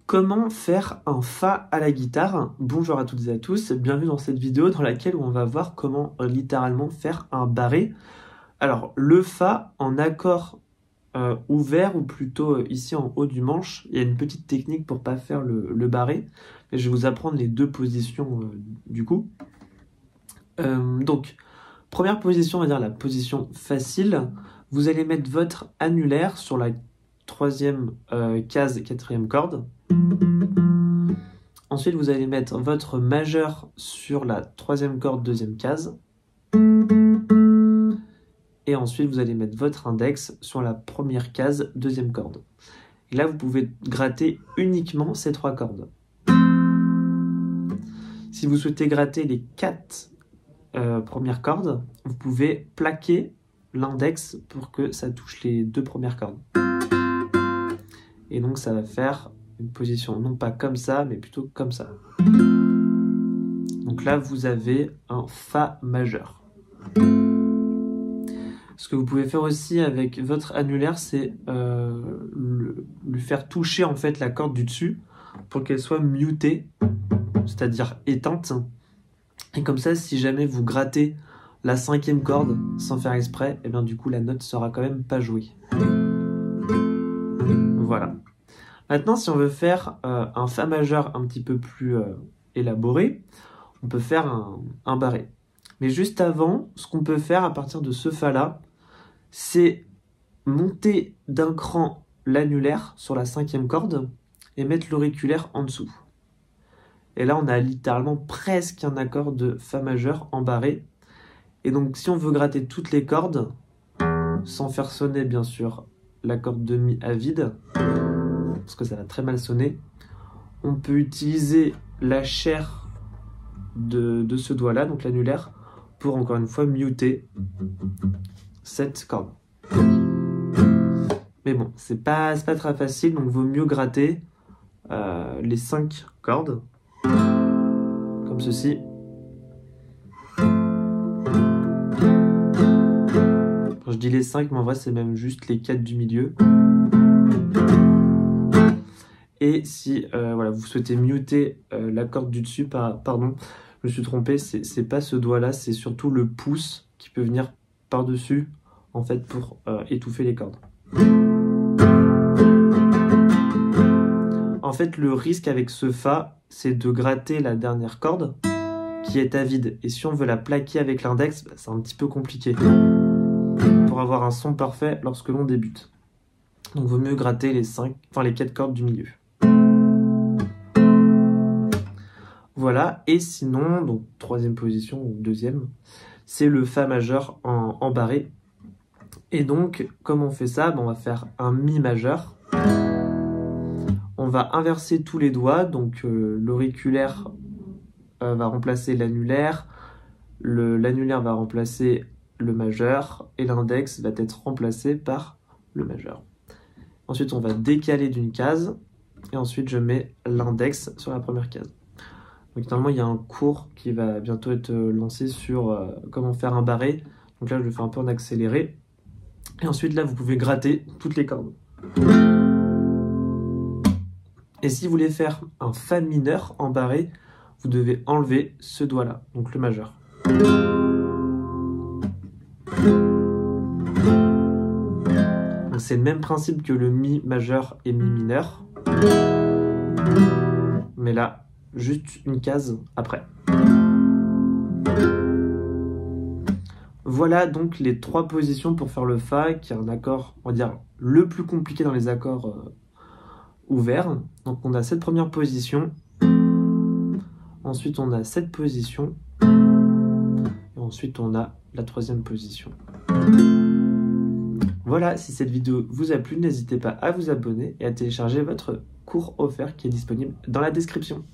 Comment faire un Fa à la guitare? Bonjour à toutes et à tous, bienvenue dans cette vidéo dans laquelle on va voir comment littéralement faire un barré. Alors le Fa en accord ouvert, ou plutôt ici en haut du manche, il y a une petite technique pour pas faire le barré, mais je vais vous apprendre les deux positions du coup. Donc première position, on va dire la position facile, vous allez mettre votre annulaire sur la troisième case, quatrième corde. Ensuite, vous allez mettre votre majeur sur la troisième corde, deuxième case. Et ensuite, vous allez mettre votre index sur la première case, deuxième corde. Et là, vous pouvez gratter uniquement ces trois cordes. Si vous souhaitez gratter les quatre premières cordes, vous pouvez plaquer l'index pour que ça touche les deux premières cordes. Et donc, ça va faire une position non pas comme ça, mais plutôt comme ça. Donc là, vous avez un Fa majeur. Ce que vous pouvez faire aussi avec votre annulaire, c'est lui faire toucher en fait la corde du dessus pour qu'elle soit mutée, c'est-à-dire éteinte. Et comme ça, si jamais vous grattez la cinquième corde sans faire exprès, et bien du coup la note sera quand même pas jouée. Voilà. Maintenant, si on veut faire un Fa majeur un petit peu plus élaboré, on peut faire un barré. Mais juste avant, ce qu'on peut faire à partir de ce Fa-là, c'est monter d'un cran l'annulaire sur la cinquième corde et mettre l'auriculaire en dessous. Et là, on a littéralement presque un accord de Fa majeur en barré. Et donc, si on veut gratter toutes les cordes, sans faire sonner bien sûr la corde de Mi à vide, parce que ça va très mal sonner, on peut utiliser la chair de ce doigt-là, donc l'annulaire, pour encore une fois muter cette corde. Mais bon, c'est pas très facile, donc vaut mieux gratter les 5 cordes, comme ceci. Quand je dis les 5, mais en vrai c'est même juste les 4 du milieu. Et si voilà, vous souhaitez muter la corde du dessus, pardon, je me suis trompé, c'est pas ce doigt-là, c'est surtout le pouce qui peut venir par-dessus, en fait, pour étouffer les cordes. En fait, le risque avec ce Fa, c'est de gratter la dernière corde, qui est à vide. Et si on veut la plaquer avec l'index, bah, c'est un petit peu compliqué, pour avoir un son parfait lorsque l'on débute. Donc, il vaut mieux gratter les 4 cordes du milieu. Voilà, et sinon, donc troisième position ou deuxième, c'est le Fa majeur en barré. Et donc, comme on fait ça, on va faire un Mi majeur. On va inverser tous les doigts, donc l'auriculaire va remplacer l'annulaire, l'annulaire va remplacer le majeur, et l'index va être remplacé par le majeur. Ensuite, on va décaler d'une case, et ensuite je mets l'index sur la première case. Donc normalement, il y a un cours qui va bientôt être lancé sur comment faire un barré. Donc là, je le fais un peu en accéléré. Et ensuite, là, vous pouvez gratter toutes les cordes. Et si vous voulez faire un Fa mineur en barré, vous devez enlever ce doigt-là, donc le majeur. C'est le même principe que le Mi majeur et Mi mineur. Mais là, juste une case après. Voilà donc les 3 positions pour faire le Fa, qui est un accord, on va dire, le plus compliqué dans les accords ouverts. Donc on a cette première position, ensuite on a cette position, et ensuite on a la troisième position. Voilà, si cette vidéo vous a plu, n'hésitez pas à vous abonner et à télécharger votre cours offert qui est disponible dans la description.